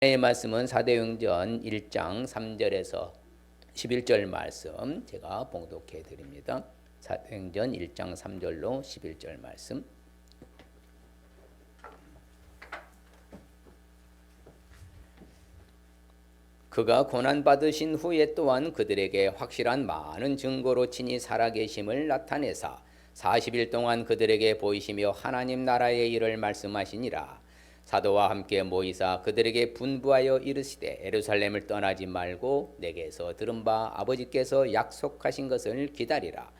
의 말씀은 사도행전 1장 3절에서 11절 말씀 제가 봉독해 드립니다. 사도행전 1장 3절로 11절 말씀. 그가 고난받으신 후에 또한 그들에게 확실한 많은 증거로 친히 살아계심을 나타내사 40일 동안 그들에게 보이시며 하나님 나라의 일을 말씀하시니라. 사도와 함께 모이사 그들에게 분부하여 이르시되 예루살렘을 떠나지 말고 내게서 들은 바 아버지께서 약속하신 것을 기다리라.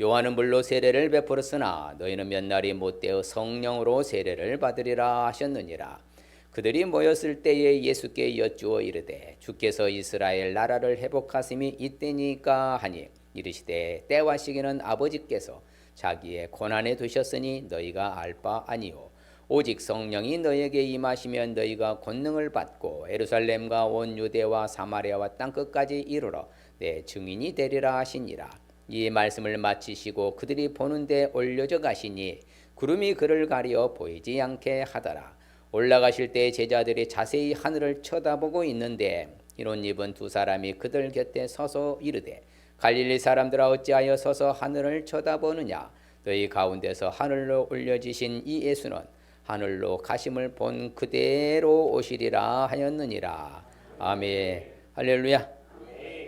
요한은 물로 세례를 베풀었으나 너희는 몇 날이 못되어 성령으로 세례를 받으리라 하셨느니라. 그들이 모였을 때에 예수께 여쭈어 이르되 주께서 이스라엘 나라를 회복하심이 이때니까 하니 이르시되 때와 시기는 아버지께서 자기의 권한에 두셨으니 너희가 알 바 아니요 오직 성령이 너희에게 임하시면 너희가 권능을 받고 예루살렘과 온 유대와 사마리아와 땅끝까지 이르러 내 증인이 되리라 하시니라. 이 말씀을 마치시고 그들이 보는데 올려져 가시니 구름이 그를 가려 보이지 않게 하더라. 올라가실 때 제자들이 자세히 하늘을 쳐다보고 있는데 흰옷 입은 두 사람이 그들 곁에 서서 이르되 갈릴리 사람들아 어찌하여 서서 하늘을 쳐다보느냐. 너희 가운데서 하늘로 올려지신 이 예수는 하늘로 가심을 본 그대로 오시리라 하였느니라. 아멘. 할렐루야.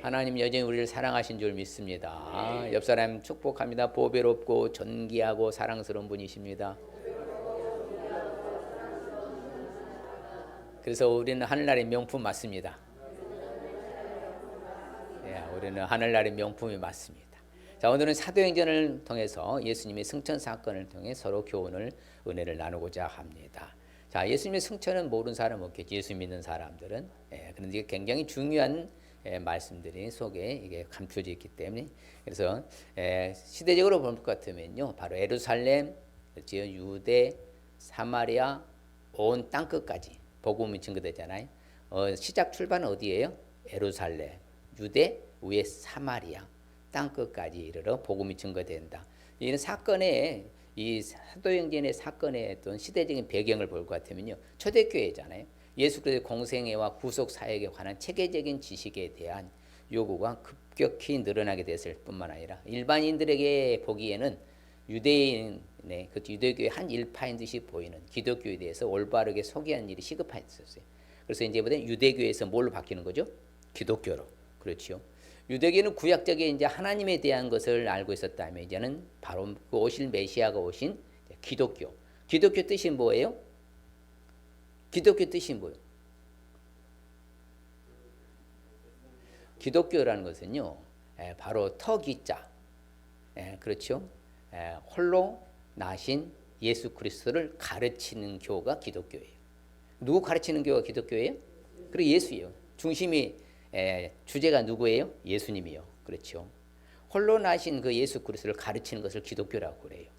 하나님 여전히 우리를 사랑하신 줄 믿습니다. 옆 사람 축복합니다. 보배롭고 존귀하고 사랑스러운 분이십니다. 그래서 우리는 하늘나라의 명품 맞습니다. 우리는 하늘나라의 명품이 맞습니다. 자, 오늘은 사도행전을 통해서 예수님의 승천 사건을 통해 서로 교훈을 은혜를 나누고자 합니다. 자, 예수님의 승천은 모르는 사람 없겠지. 예수 믿는 사람들은. 그런데 이게 굉장히 중요한 말씀들이 속에 이게 감춰져 있기 때문에 그래서 시대적으로 볼 것 같으면요, 바로 예루살렘, 유대, 사마리아, 온 땅끝까지 복음이 증거되잖아요. 시작 출발은 어디예요? 예루살렘, 유대, 위에 사마리아, 땅끝까지 이르러 복음이 증거된다. 이런 사건의 이 사도행전의 사건의 어떤 시대적인 배경을 볼 것 같으면요, 초대교회잖아요. 예수 그리스도의 공생애와 구속 사역에 관한 체계적인 지식에 대한 요구가 급격히 늘어나게 됐을 뿐만 아니라 일반인들에게 보기에는 유대인의 그 유대교의 한 일파인 듯이 보이는 기독교에 대해서 올바르게 소개하는 일이 시급했었어요. 그래서 이제부터 유대교에서 뭘로 바뀌는 거죠? 기독교로. 그렇죠. 유대교는 구약적인 이제 하나님에 대한 것을 알고 있었다면 이제는 바로 그 오실 메시아가 오신 기독교. 기독교 뜻이 뭐예요? 기독교 뜻이 뭐예요? 기독교라는 것은요, 바로 터기자, 그렇죠? 홀로 나신 예수 그리스도를 가르치는 교가 기독교예요. 누구 가르치는 교가 기독교예요? 그리고 예수예요. 중심이 주제가 누구예요? 예수님이요. 그렇죠. 홀로 나신 그 예수 그리스도를 가르치는 것을 기독교라고 그래요.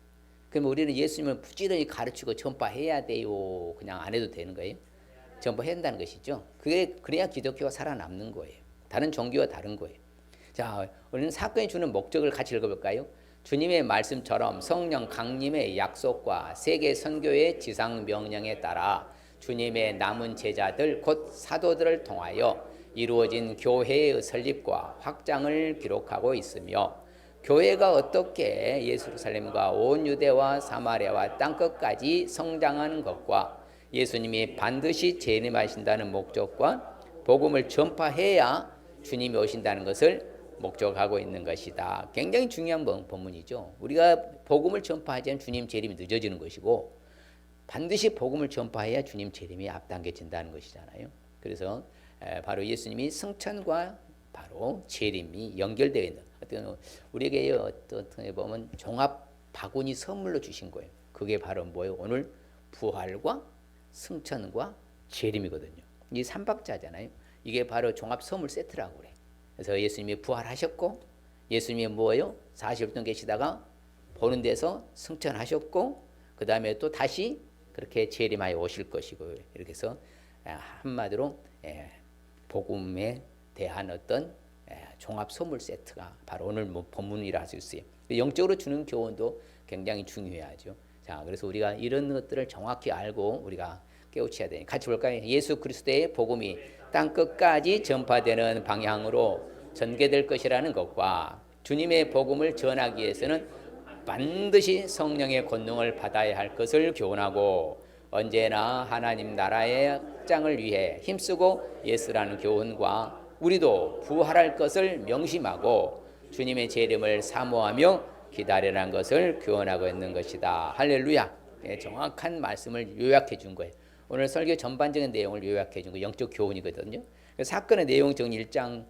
그럼 우리는 예수님을 부지런히 가르치고 전파해야 돼요? 그냥 안 해도 되는 거예요? 전파해야 한다는 것이죠. 그래야 기독교가 살아남는 거예요. 다른 종교와 다른 거예요. 자, 우리는 사건이 주는 목적을 같이 읽어볼까요? 주님의 말씀처럼 성령 강림의 약속과 세계 선교의 지상 명령에 따라 주님의 남은 제자들 곧 사도들을 통하여 이루어진 교회의 설립과 확장을 기록하고 있으며 교회가 어떻게 예루살렘과 온 유대와 사마리아와 땅끝까지 성장하는 것과 예수님이 반드시 재림하신다는 목적과 복음을 전파해야 주님이 오신다는 것을 목적하고 있는 것이다. 굉장히 중요한 본문이죠. 우리가 복음을 전파하지 않으면 주님 재림이 늦어지는 것이고 반드시 복음을 전파해야 주님 재림이 앞당겨진다는 것이잖아요. 그래서 바로 예수님이 승천과 바로 재림이 연결되어 있는 어떤 우리에게 어떻게 보면 종합 바구니 선물로 주신 거예요. 그게 바로 뭐예요? 오늘 부활과 승천과 재림이거든요. 이 삼박자잖아요. 이게 바로 종합 선물 세트라고 그래. 그래서 예수님이 부활하셨고 예수님이 뭐예요? 40일 동안 계시다가 보는 데서 승천하셨고 그 다음에 또 다시 그렇게 재림하여 오실 것이고 이렇게 해서 한마디로 복음에 대한 어떤 종합 선물 세트가 바로 오늘 본문이라 할 수 있어요. 영적으로 주는 교훈도 굉장히 중요하죠. 자, 그래서 우리가 이런 것들을 정확히 알고 우리가 깨우쳐야 되니 같이 볼까요? 예수 그리스도의 복음이 땅 끝까지 전파되는 방향으로 전개될 것이라는 것과 주님의 복음을 전하기 위해서는 반드시 성령의 권능을 받아야 할 것을 교훈하고 언제나 하나님 나라의 확장을 위해 힘쓰고 예수라는 교훈과 우리도 부활할 것을 명심하고 주님의 재림을 사모하며 기다리라는 것을 교훈하고 있는 것이다. 할렐루야. 예, 정확한 말씀을 요약해 준 거예요. 오늘 설교 전반적인 내용을 요약해 준 거 영적 교훈이거든요. 사건의 내용 정리 1장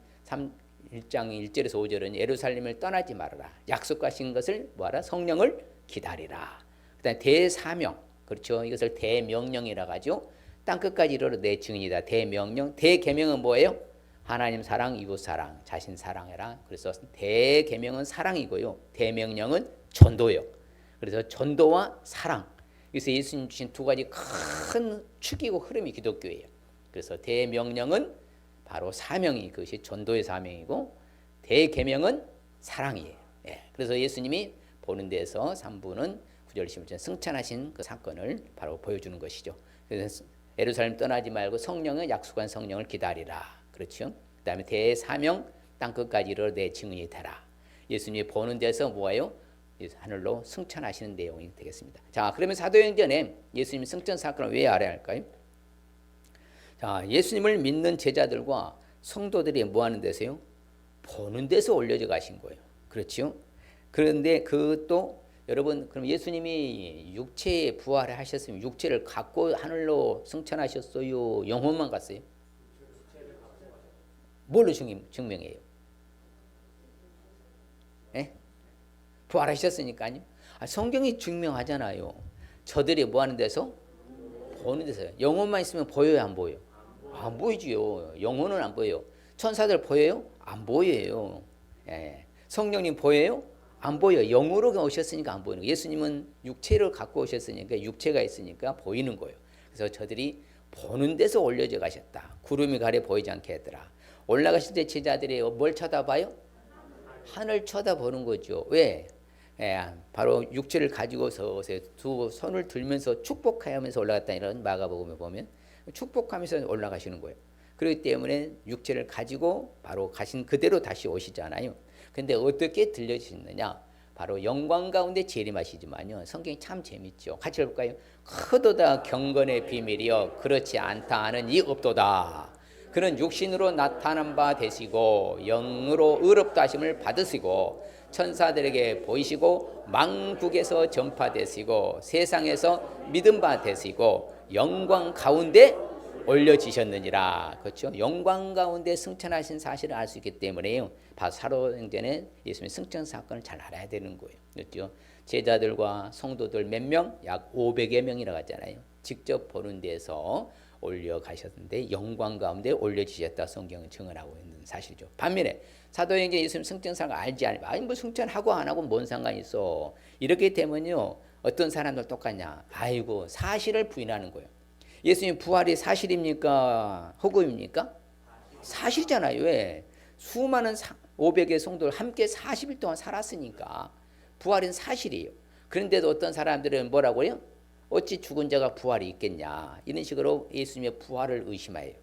1절에서 5절은 예루살렘을 떠나지 말아라. 약속하신 것을 뭐하라? 성령을 기다리라. 그다음에 대사명, 그렇죠. 이것을 대명령이라 하죠. 땅끝까지 이르러 내 증인이다. 대명령, 대계명은 뭐예요? 하나님 사랑, 이웃 사랑, 자신 사랑해라. 그래서 대계명은 사랑이고요. 대명령은 전도요. 그래서 전도와 사랑. 그래서 예수님 주신 두 가지 큰 축이고 흐름이 기독교예요. 그래서 대명령은 바로 사명이 그것이 전도의 사명이고 대계명은 사랑이에요. 예. 그래서 예수님이 보는 데서 3부는 9절 10절 승천하신 그 사건을 바로 보여주는 것이죠. 그래서 예루살렘 떠나지 말고 성령의 약속한 성령을 기다리라. 그렇죠. 그다음에 대사명 땅끝까지 이르러 내 증인이 되라. 예수님이 보는 데서 뭐예요? 하늘로 승천하시는 내용이 되겠습니다. 자, 그러면 사도행전에 예수님 승천 사건을 왜 알아야 할까요? 자, 예수님을 믿는 제자들과 성도들이 뭐 하는 데서요? 보는 데서 올려져 가신 거예요. 그렇죠? 그런데 그것도 여러분, 그럼 예수님이 육체에 부활을 하셨으면 육체를 갖고 하늘로 승천하셨어요? 영혼만 갔어요? 뭘로 증명해요? 예? 부활하셨으니까요. 성경이 증명하잖아요. 저들이 뭐 하는 데서? 보는 데서요. 영혼만 있으면 보여요, 안 보여요? 안 보이지요. 영혼은 안 보여요. 천사들 보여요? 안 보여요. 예. 성령님 보여요? 안 보여요. 영으로 오셨으니까 안 보이는 거예요. 예수님은 육체를 갖고 오셨으니까 육체가 있으니까 보이는 거예요. 그래서 저들이 보는 데서 올려져 가셨다. 구름이 가려 보이지 않게 했더라. 올라가실 때 제자들이 뭘 쳐다봐요? 하늘 쳐다보는 거죠. 왜? 예, 바로 육체를 가지고서 두 손을 들면서 축복하면서 올라갔다 이런 마가복음에 보면 축복하면서 올라가시는 거예요. 그렇기 때문에 육체를 가지고 바로 가신 그대로 다시 오시잖아요. 근데 어떻게 들려주시느냐? 바로 영광 가운데 재림하시지만요. 성경이 참 재밌죠. 같이 해볼까요? 크도다 경건의 비밀이여 그렇지 않다 하는 이 없도다. 그는 육신으로 나타난 바 되시고 영으로 의롭다 하심을 받으시고 천사들에게 보이시고 만국에서 전파되시고 세상에서 믿음 바 되시고 영광 가운데 올려지셨느니라. 그렇죠? 영광 가운데 승천하신 사실을 알 수 있기 때문에요. 바로 사도행전에 예수님의 승천 사건을 잘 알아야 되는 거예요. 그렇죠? 제자들과 성도들 몇 명? 약 500여 명이라고 하잖아요. 직접 보는 데서 올려가셨는데 영광 가운데 올려지셨다 성경은 증언하고 있는 사실이죠. 반면에 사도행전 예수님 승천사가 알지 않으면 아니 뭐 승천하고 안 하고 뭔 상관이 있어. 이렇게 되면요. 어떤 사람들 똑같냐. 아이고 사실을 부인하는 거예요. 예수님 부활이 사실입니까? 허구입니까? 사실이잖아요. 왜? 수많은 500의 성도를 함께 40일 동안 살았으니까 부활은 사실이에요. 그런데도 어떤 사람들은 뭐라고 해요? 어찌 죽은 자가 부활이 있겠냐. 이런 식으로 예수님의 부활을 의심해요.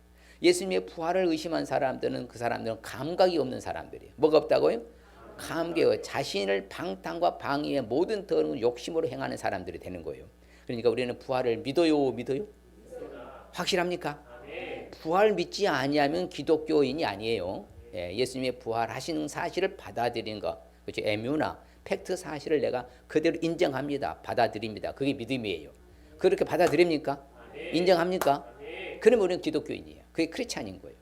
예수님의 부활을 의심한 사람들은 그 사람들은 감각이 없는 사람들이에요. 뭐가 없다고요? 감각이 자신을 방탕과 방위의 모든 더러운 욕심으로 행하는 사람들이 되는 거예요. 그러니까 우리는 부활을 믿어요, 믿어요? 확실합니까? 부활 믿지 아니하면 기독교인이 아니에요. 예, 예수님의 부활하시는 사실을 받아들이는 것, 그렇죠? 에뮤나 팩트 사실을 내가 그대로 인정합니다. 받아들입니다. 그게 믿음이에요. 그렇게 받아들입니까? 인정합니까? 그러면 우리는 기독교인이에요. 그게 크리스찬인 거예요.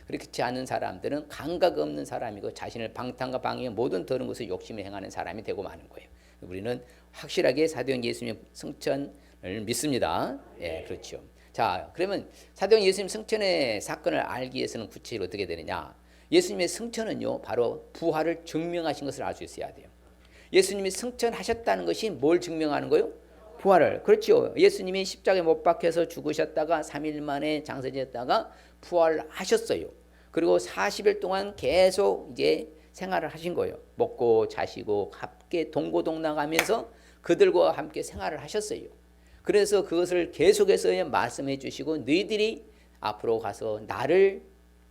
그렇지 않은 사람들은 감각 없는 사람이고 자신을 방탕과 방위의 모든 더러운 것을 욕심에 행하는 사람이 되고 마는 거예요. 우리는 확실하게 사도행 예수님의 승천을 믿습니다. 예, 그렇죠. 자, 그러면 사도행 예수님 승천의 사건을 알기 위해서는 구체적으로 어떻게 되느냐? 예수님의 승천은요, 바로 부활을 증명하신 것을 알 수 있어야 돼요. 예수님이 승천하셨다는 것이 뭘 증명하는 거예요? 부활을. 그렇죠. 예수님이 십자가에 못 박혀서 죽으셨다가 3일 만에 장사되었다가 부활하셨어요. 그리고 40일 동안 계속 이제 생활을 하신 거예요. 먹고 자시고 함께 동고동락하면서 그들과 함께 생활을 하셨어요. 그래서 그것을 계속해서 말씀해 주시고 너희들이 앞으로 가서 나를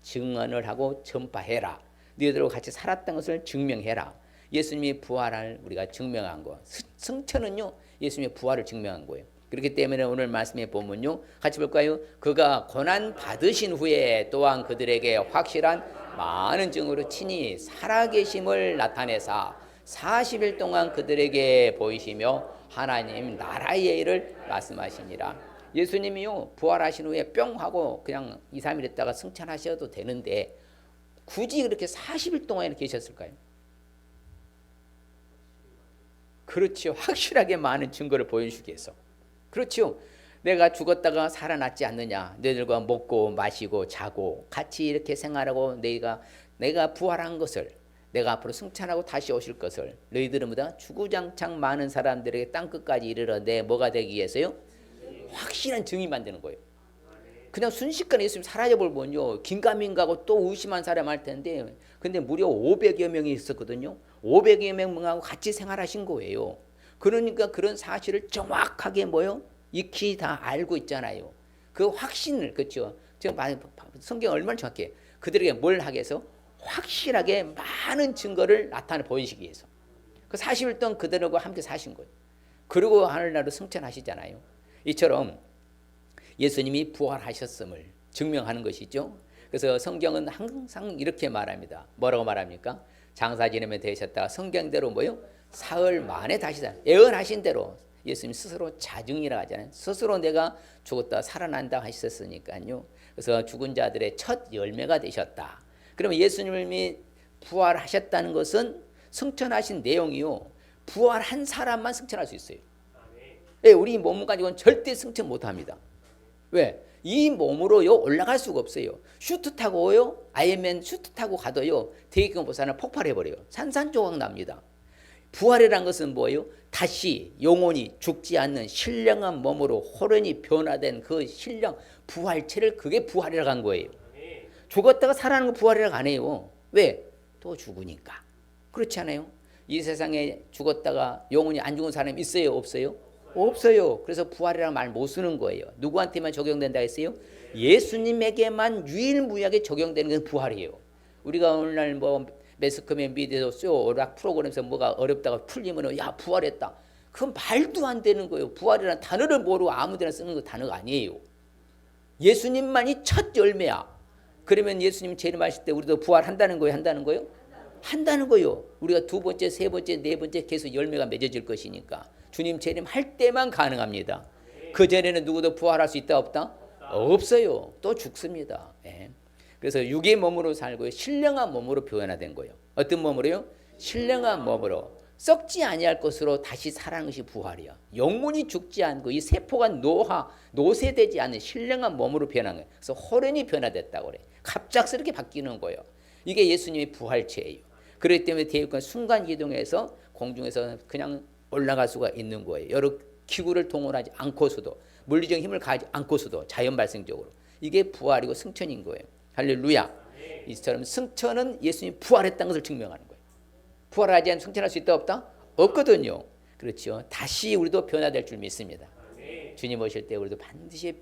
증언을 하고 전파해라. 너희들과 같이 살았던 것을 증명해라. 예수님이 부활을 우리가 증명한 거. 승천은요 예수님의 부활을 증명한 거예요. 그렇기 때문에 오늘 말씀에 보면요 같이 볼까요? 그가 고난 받으신 후에 또한 그들에게 확실한 많은 증거로 친히 살아계심을 나타내사 40일 동안 그들에게 보이시며 하나님 나라의 일을 말씀하시니라. 예수님이요 부활하신 후에 뿅 하고 그냥 2, 3일 있다가 승천하셔도 되는데 굳이 그렇게 40일 동안 계셨을까요? 그렇죠. 확실하게 많은 증거를 보여주기 위해서. 그렇죠. 내가 죽었다가 살아났지 않느냐. 너희들과 먹고 마시고 자고 같이 이렇게 생활하고 내가 부활한 것을 내가 앞으로 승천하고 다시 오실 것을 너희들은 보다 주구장창 많은 사람들에게 땅끝까지 이르러 내 뭐가 되기 위해서요? 확실한 증이 만드는 거예요. 그냥 순식간에 예수님 사라져버리면요 긴가민가하고 또 의심한 사람 할 텐데 근데 무려 500여 명이 있었거든요. 500여 명하고 같이 생활하신 거예요. 그러니까 그런 사실을 정확하게 뭐요? 익히 다 알고 있잖아요. 그 확신을 그렇죠. 지금 성경 얼마나 정확해. 그들에게 뭘 하게 해서 확실하게 많은 증거를 나타내 보이시기 위해서. 그 40일 동안 그들과 함께 사신 거예요. 그리고 하늘나라로 승천하시잖아요. 이처럼 예수님이 부활하셨음을 증명하는 것이죠. 그래서 성경은 항상 이렇게 말합니다. 뭐라고 말합니까? 장사 지내면 되셨다가 성경대로 뭐요? 사흘 만에 다시 예언하신 대로 예수님 스스로 자증이라 하잖아요. 스스로 내가 죽었다 살아난다 하셨으니까요. 그래서 죽은 자들의 첫 열매가 되셨다. 그러면 예수님이 부활하셨다는 것은 승천하신 내용이요. 부활한 사람만 승천할 수 있어요. 네, 우리 몸 가지고는 절대 승천 못합니다. 왜? 이 몸으로요 올라갈 수가 없어요. 슈트 타고요 아이언맨 슈트 타고 가도요 대기경보산을 폭발해버려요. 산산조각 납니다. 부활이란 것은 뭐예요? 다시 영혼이 죽지 않는 신령한 몸으로 호련히 변화된 그 신령 부활체를 그게 부활이라고 한 거예요. 죽었다가 살아나는 거 부활이라고 안 해요. 왜? 또 죽으니까. 그렇지 않아요? 이 세상에 죽었다가 영혼이 안 죽은 사람이 있어요? 없어요? 없어요. 그래서 부활이라는 말 못 쓰는 거예요. 누구한테만 적용된다 했어요? 예수님에게만 유일무이하게 적용되는 건 부활이에요. 우리가 오늘날 뭐 매스컴에 미디어 오락 프로그램에서 뭐가 어렵다가 풀리면 야 부활했다. 그건 말도 안 되는 거예요. 부활이라는 단어를 모르고 아무데나 쓰는 거 단어가 아니에요. 예수님만이 첫 열매야. 그러면 예수님 재림하실 때 우리도 부활한다는 거예요? 한다는 거예요? 한다는 거예요. 우리가 두 번째, 세 번째, 네 번째 계속 열매가 맺어질 것이니까 주님 재림할 때만 가능합니다. 그 전에는 누구도 부활할 수 있다 없다? 없어요. 또 죽습니다. 예. 그래서 육의 몸으로 살고 신령한 몸으로 변화된 거예요. 어떤 몸으로요? 신령한 몸으로 썩지 아니할 것으로 다시 살아나는 것이 부활이야. 영혼이 죽지 않고 이 세포가 노쇠되지 않는 신령한 몸으로 변한 거예요. 그래서 호련히 변화됐다고 그래. 갑작스럽게 바뀌는 거예요. 이게 예수님의 부활체예요. 그렇기 때문에 대육간 순간 이동해서 공중에서 그냥 올라갈 수가 있는 거예요. 여러 기구를 동원하지 않고서도 물리적 힘을 가하지 않고서도 자연 발생적으로 이게 부활이고 승천인 거예요. 할렐루야. 이처럼 승천은 예수님이 부활했다는 것을 증명하는 거예요. 부활하지 않으면 승천할 수 있다 없다? 없거든요. 그렇죠. 다시 우리도 변화될 줄 믿습니다. 주님 오실 때 우리도 반드시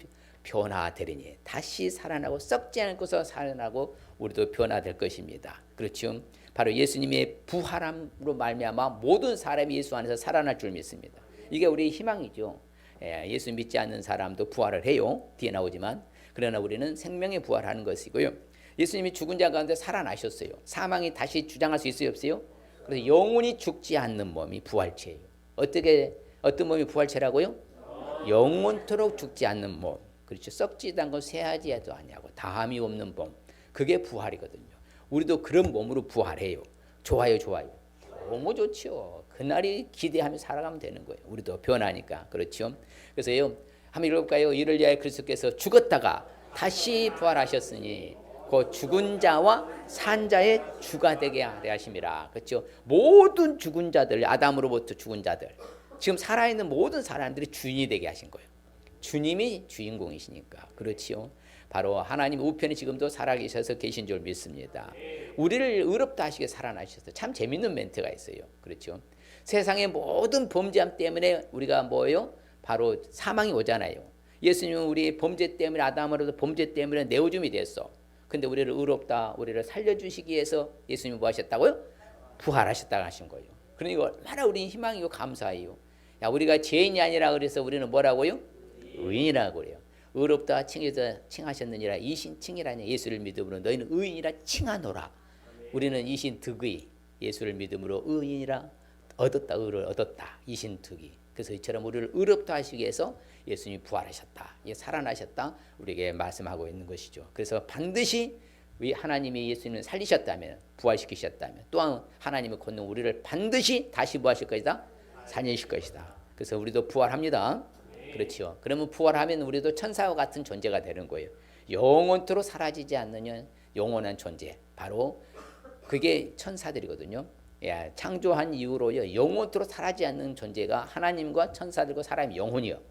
변화되리니 다시 살아나고 썩지 않을 것으로 살아나고 우리도 변화될 것입니다. 그렇죠. 바로 예수님의 부활함으로 말미암아 모든 사람이 예수 안에서 살아날 줄 믿습니다. 이게 우리의 희망이죠. 예수 믿지 않는 사람도 부활을 해요. 뒤에 나오지만 그러나 우리는 생명의 부활하는 것이고요. 예수님이 죽은 자 가운데 살아나셨어요. 사망이 다시 주장할 수 있어요 없어요? 그래서 영원히 죽지 않는 몸이 부활체예요. 어떤 몸이 부활체라고요? 영원토록 죽지 않는 몸. 그렇죠. 썩지도 않고 쇠하지도 아니하고 다함이 없는 몸. 그게 부활이거든요. 우리도 그런 몸으로 부활해요. 좋아요, 좋아요. 너무 좋죠. 그날이 기대하며 살아가면 되는 거예요. 우리도 변하니까. 그렇죠. 그래서요. 한번 읽어볼까요? 이를 위하여 그리스도께서 죽었다가 다시 부활하셨으니 그 죽은 자와 산 자의 주가 되게 하려 하심이라. 그렇죠. 모든 죽은 자들, 아담으로부터 죽은 자들, 지금 살아있는 모든 사람들이 주인이 되게 하신 거예요. 주님이 주인공이시니까. 그렇지요. 바로 하나님 우편에 지금도 살아계셔서 계신 줄 믿습니다. 우리를 의롭다 하시게 살아나셔서 참 재밌는 멘트가 있어요. 그렇죠. 세상의 모든 범죄함 때문에 우리가 뭐예요? 바로 사망이 오잖아요. 예수님은 우리 범죄 때문에 아담으로부터 범죄 때문에 내오줌이 됐어. 근데 우리를 의롭다, 우리를 살려주시기 위해서 예수님이 뭐 하셨다고요? 부활하셨다고 하신 거예요. 그러니까 얼마나 우리는 희망이고 감사해요. 야, 우리가 죄인이 아니라 그래서 우리는 뭐라고요? 의인이라고 그래요. 의롭다 칭하셨느니라 이신칭이라니 예수를 믿음으로 너희는 의인이라 칭하노라. 우리는 이신득의 예수를 믿음으로 의인이라 얻었다, 의를 얻었다. 이신득의. 그래서 이처럼 우리를 의롭다 하시기 위해서 예수님이 부활하셨다, 살아나셨다 우리에게 말씀하고 있는 것이죠. 그래서 반드시 하나님이 예수님을 살리셨다면, 부활시키셨다면, 또한 하나님의 권능 우리를 반드시 다시 뭐 하실 것이다? 살리실 것이다. 그래서 우리도 부활합니다. 그렇죠. 그러면 부활하면 우리도 천사와 같은 존재가 되는 거예요. 영원토록 사라지지 않는 영원한 존재, 바로 그게 천사들이거든요. 창조한 이후로요, 영원토록 사라지지 않는 존재가 하나님과 천사들과 사람의 영혼이요.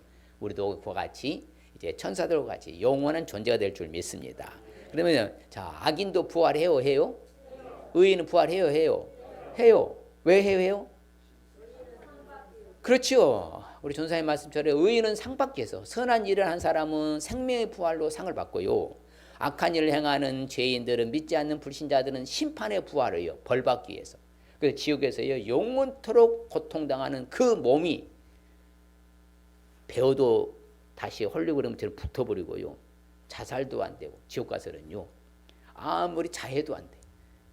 우리도 그와 같이 이제 천사들과 같이 영원한 존재가 될 줄 믿습니다. 그러면 자, 악인도 부활해요, 해요? 의인은 부활해요, 해요? 해요. 왜 해요? 그렇죠. 우리 전사님 말씀처럼 의인은 상 받기 위해서, 선한 일을 한 사람은 생명의 부활로 상을 받고요, 악한 일을 행하는 죄인들은, 믿지 않는 불신자들은 심판의 부활을 해요, 벌 받기 위해서. 그래서 지옥에서요, 영원토록 고통당하는 그 몸이 배워도 다시 헐리우드처럼 붙어버리고요, 자살도 안 되고, 지옥 가서는요 아무리 자해도 안 돼.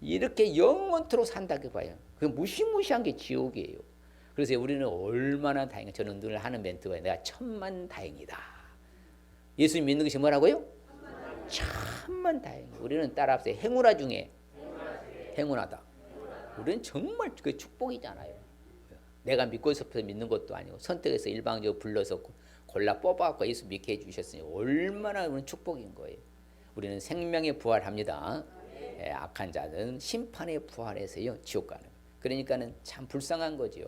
이렇게 영원토록 산다고 봐요. 그 무시무시한 게 지옥이에요. 그래서 우리는 얼마나 다행이야. 저는 늘 하는 멘트가 내가 천만 다행이다. 예수님 믿는 것이 뭐라고요? 천만 다행. 우리는 따라합시다. 행운아 중에 행운하다. 우리는 정말 그 축복이잖아요. 내가 믿고 싶어서 믿는 것도 아니고 선택해서 일방적으로 불러서 골라 뽑아갖고 예수 믿게 해주셨으니 얼마나 우리는 축복인 거예요. 우리는 생명에 부활합니다. 악한 자는 심판에 부활해서요 지옥 가는. 그러니까는 참 불쌍한 거지요.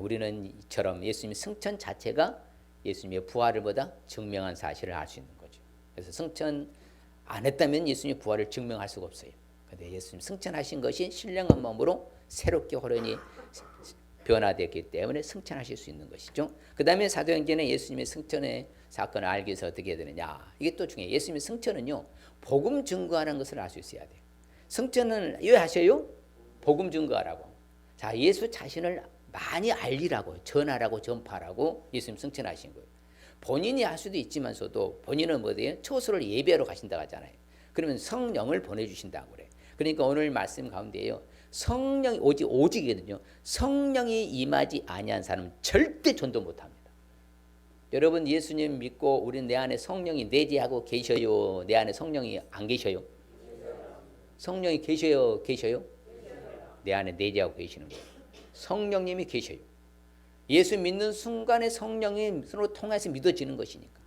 우리는 이처럼 예수님의 승천 자체가 예수님의 부활을 보다 증명한 사실을 알 수 있는 거죠. 그래서 승천 안 했다면 예수님의 부활을 증명할 수가 없어요. 그런데 예수님 승천하신 것이 신령한 마음으로 새롭게 호련히 변화됐기 때문에 승천하실 수 있는 것이죠. 그 다음에 사도행전에 예수님의 승천의 사건을 알기 위해서 어떻게 해야 되느냐. 이게 또 중요해요. 예수님의 승천은요, 복음 증거하는 것을 알 수 있어야 돼요. 승천은 왜 하셔요? 복음 증거하라고. 자, 예수 자신을 많이 알리라고, 전하라고, 전파라고 예수님 승천하신 거예요. 본인이 할 수도 있지만서도 본인은 뭐예요? 초소를 예배하러 가신다고 하잖아요. 그러면 성령을 보내주신다고 그래. 그러니까 오늘 말씀 가운데요, 성령이 오직이거든요. 성령이 임하지 아니한 사람은 절대 전도 못합니다. 여러분, 예수님 믿고 우리 내 안에 성령이 내재하고 계셔요? 내 안에 성령이 안 계셔요? 성령이 계셔요? 내 안에 내재하고 계시는 거예요. 성령님이 계셔요. 예수 믿는 순간에 성령이 서로 통해서 믿어지는 것이니까.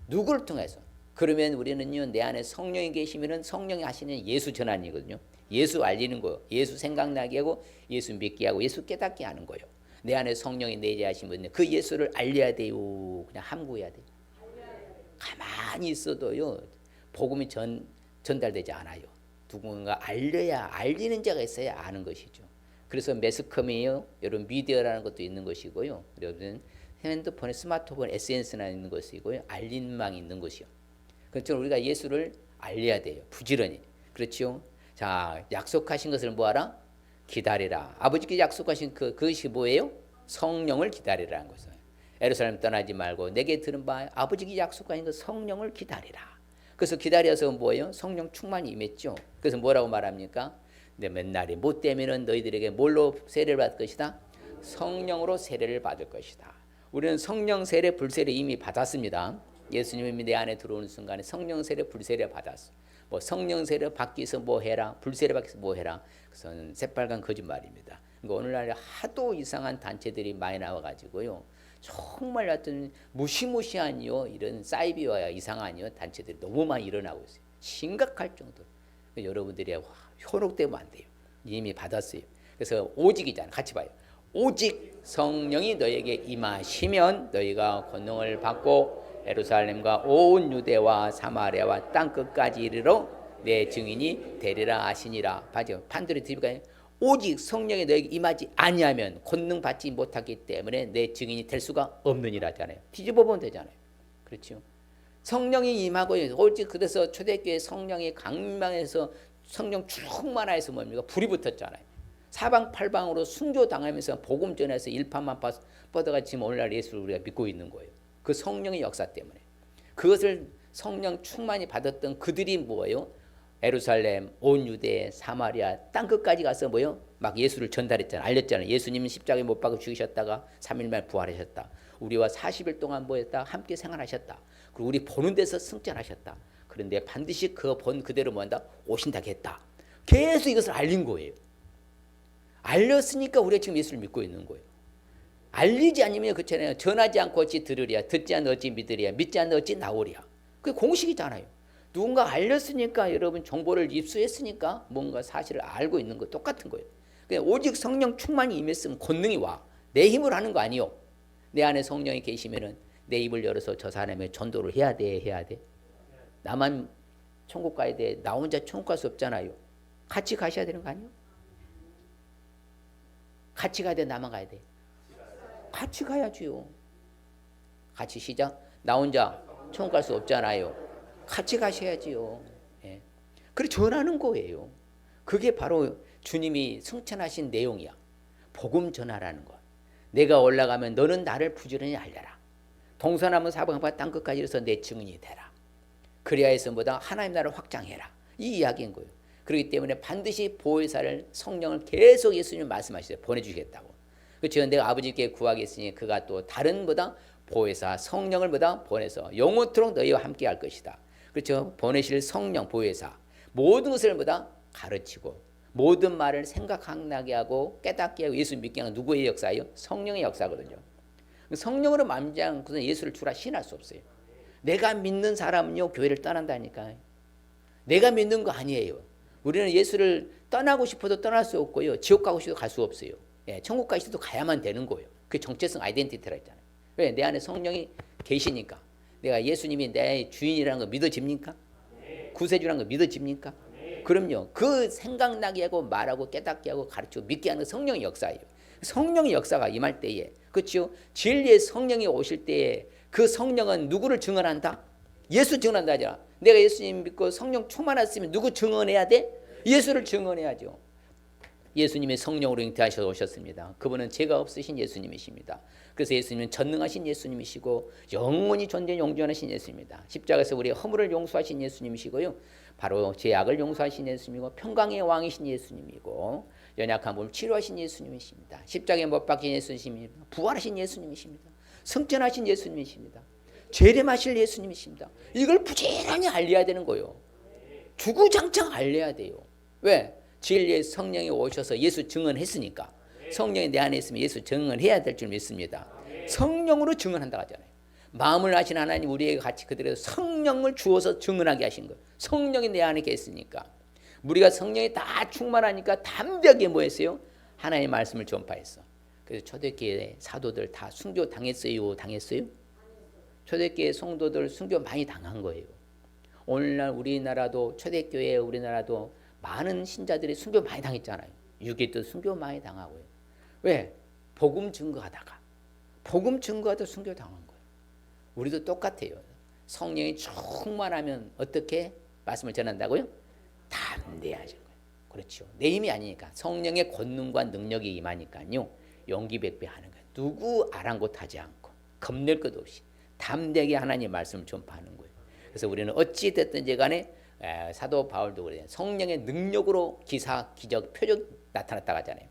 누구를 통해서? 그러면 우리는요, 내 안에 성령이 계시면은 성령이 하시는 예수 전환이거든요. 예수 알리는 거예요. 예수 생각나게 하고, 예수 믿게 하고, 예수 깨닫게 하는 거예요. 내 안에 성령이 내재하신 분은 그 예수를 알려야 돼요. 그냥 함구해야 돼요. 가만히 있어도요, 복음이 전달되지 않아요. 누군가 알려야, 알리는 자가 있어야 아는 것이죠. 그래서 매스컴이에요. 여러분, 미디어라는 것도 있는 것이고요. 여러분, 핸드폰에, 스마트폰, SNS나 있는 것이고요. 알림망이 있는 것이요. 그렇죠. 우리가 예수를 알려야 돼요. 부지런히. 그렇죠. 자, 약속하신 것을 뭐하라? 기다리라. 아버지께 약속하신 그것이 뭐예요? 성령을 기다리라는 것은. 예루살렘 떠나지 말고 내게 들은 바 아버지께 약속하신 그 성령을 기다리라. 그래서 기다려서 뭐예요? 성령 충만이 임했죠. 그래서 뭐라고 말합니까? 근데 맨날이 못 되면은 너희들에게 뭘로 세례를 받을 것이다? 성령으로 세례를 받을 것이다. 우리는 성령 세례, 불세례 이미 받았습니다. 예수님이 내 안에 들어오는 순간에 성령 세례, 불세례 받았어. 뭐 성령 세례 받기 위해서 뭐 해라, 불세례 받기 위해서 뭐 해라. 그것은 새빨간 거짓말입니다. 그러니까 오늘날 하도 이상한 단체들이 많이 나와가지고요, 정말 어떤 무시무시한요 이런 사이비와 이상한요 단체들이 너무 많이 일어나고 있어요. 심각할 정도. 여러분들이 현혹되면 안 돼요. 이미 받았어요. 그래서 오직이잖아. 같이 봐요. 오직 성령이 너에게 임하시면 너희가 권능을 받고 예루살렘과 온 유대와 사마리아와 땅 끝까지 이르러 내 증인이 되리라 하시니라. 반대로 드릴까요? 오직 성령이 너에게 임하지 아니하면 권능 받지 못하기 때문에 내 증인이 될 수가 없느니라 하잖아요. 뒤집어 보면 되잖아요. 그렇죠? 성령이 임하고 오직 그래서 초대교회 성령이 강림하면서 성령 충만하여서 뭡니까? 불이 붙었잖아요. 사방팔방으로 순교당하면서 복음 전해서 일파만파 뻗어가 지금 오늘날 예수를 우리가 믿고 있는 거예요. 그 성령의 역사 때문에. 그것을 성령 충만히 받았던 그들이 뭐예요? 예루살렘, 온 유대, 사마리아 땅끝까지 가서 뭐요? 막 예수를 전달했잖아요. 알렸잖아요. 예수님은 십자가에 못 박아 죽으셨다가 3일 만에 부활하셨다. 우리와 40일 동안 뭐했다? 함께 생활하셨다. 그리고 우리 보는 데서 승천하셨다. 그런데 반드시 그 본 그대로 뭐한다? 오신다고 했다. 계속 이것을 알린 거예요. 알렸으니까 우리가 지금 예수를 믿고 있는 거예요. 알리지 않으면 그렇잖아요. 전하지 않고 어찌 들으랴, 듣지 않고 어찌 믿으랴, 믿지 않고 어찌 나오랴. 그게 공식이잖아요. 누군가 알렸으니까, 여러분 정보를 입수했으니까 뭔가 사실을 알고 있는 거 똑같은 거예요. 그냥 오직 성령 충만히 임했으면 권능이 와. 내 힘으로 하는 거 아니요. 내 안에 성령이 계시면은 내 입을 열어서 저 사람의 전도를 해야 돼. 나만 천국 가야 돼. 나 혼자 천국 갈 수 없잖아요. 같이 가셔야 되는 거 아니요? 같이 가야 돼, 나만 가야 돼. 같이 가야지요. 같이 시작. 나 혼자 천국 갈 수 없잖아요. 같이 가셔야지요. 예. 그래 전하는 거예요. 그게 바로 주님이 승천하신 내용이야. 복음 전하라는 거. 내가 올라가면 너는 나를 부지런히 알려라. 동서남북 사방팔 땅끝까지 이르러서 내 증인이 되라. 그래야 해서 뭐다? 하나님 나라를 확장해라. 이 이야기인 거예요. 그렇기 때문에 반드시 보혜사를 성령을 계속 예수님 말씀하시죠. 보내주시겠다고. 그렇죠. 내가 아버지께 구하겠으니 그가 또 다른 보다 보혜사 성령을 보다 보내서 영원토록 너희와 함께 할 것이다. 그렇죠. 보내실 성령 보혜사 모든 것을 보다 가르치고 모든 말을 생각나게 하고 깨닫게 하고 예수 믿게 하는 누구의 역사예요? 성령의 역사거든요. 성령으로 말미암아 않고서 예수를 주라 신할 수 없어요. 내가 믿는 사람은요 교회를 떠난다니까. 내가 믿는 거 아니에요. 우리는 예수를 떠나고 싶어도 떠날 수 없고요. 지옥 가고 싶어도 갈 수 없어요. 예, 천국 가고 싶어도 가야만 되는 거예요. 그게 정체성 아이덴티티라 했잖아요. 왜? 내 안에 성령이 계시니까. 내가 예수님이 내 주인이라는 거 믿어집니까? 구세주라는 거 믿어집니까? 그럼요. 그 생각나게 하고 말하고 깨닫게 하고 가르치고 믿게 하는 성령의 역사예요. 성령의 역사가 임할 때에, 그렇죠? 진리의 성령이 오실 때에 그 성령은 누구를 증언한다? 예수 증언한다 하잖아. 내가 예수님 믿고 성령 충만했으면 누구 증언해야 돼? 예수를 증언해야죠. 예수님의 성령으로 잉태하셔서 오셨습니다. 그분은 죄가 없으신 예수님이십니다. 그래서 예수님은 전능하신 예수님이시고 영원히 존재 영존하신 예수님입니다. 십자가에서 우리의 허물을 용서하신 예수님이시고요. 바로 죄악을 용서하신 예수님이고 평강의 왕이신 예수님이고 연약한 몸을 치료하신 예수님이십니다. 십자가에 못 박힌 예수님입니다. 부활하신 예수님이십니다. 승천하신 예수님이십니다. 재림하실 예수님이십니다. 이걸 부지런히 알려야 되는 거예요. 주구장창 알려야 돼요. 왜? 진리의 성령이 오셔서 예수 증언했으니까. 성령이 내 안에 있으면 예수 증언해야 될 줄 믿습니다. 성령으로 증언한다고 하잖아요. 마음을 하신 하나님 우리에게 같이 그들에게 성령을 주어서 증언하게 하신 거예요. 성령이 내 안에 계시니까. 우리가 성령이 다 충만하니까 담대하게 뭐 했어요? 하나님의 말씀을 전파했어. 그래서 초대교회 사도들 다 순교 당했어요? 초대교회 성도들 순교 많이 당한 거예요. 오늘날 우리나라도 초대교회 우리나라도 많은 신자들이 순교 많이 당했잖아요. 유기도 순교 많이 당하고요. 왜? 복음 증거하다가 순교 당한 거예요. 우리도 똑같아요. 성령이 충만하면 어떻게 말씀을 전한다고요? 담대하신 거예요. 그렇죠. 내 힘이 아니니까 성령의 권능과 능력이 임하니까요. 용기 백배하는 거예요. 누구 아랑곳하지 않고 겁낼 것 없이 담대하게 하나님의 말씀을 전파하는 거예요. 그래서 우리는 어찌 됐든지 간에 사도 바울도 그래요. 성령의 능력으로 기사, 기적, 표적 나타났다고 하잖아요.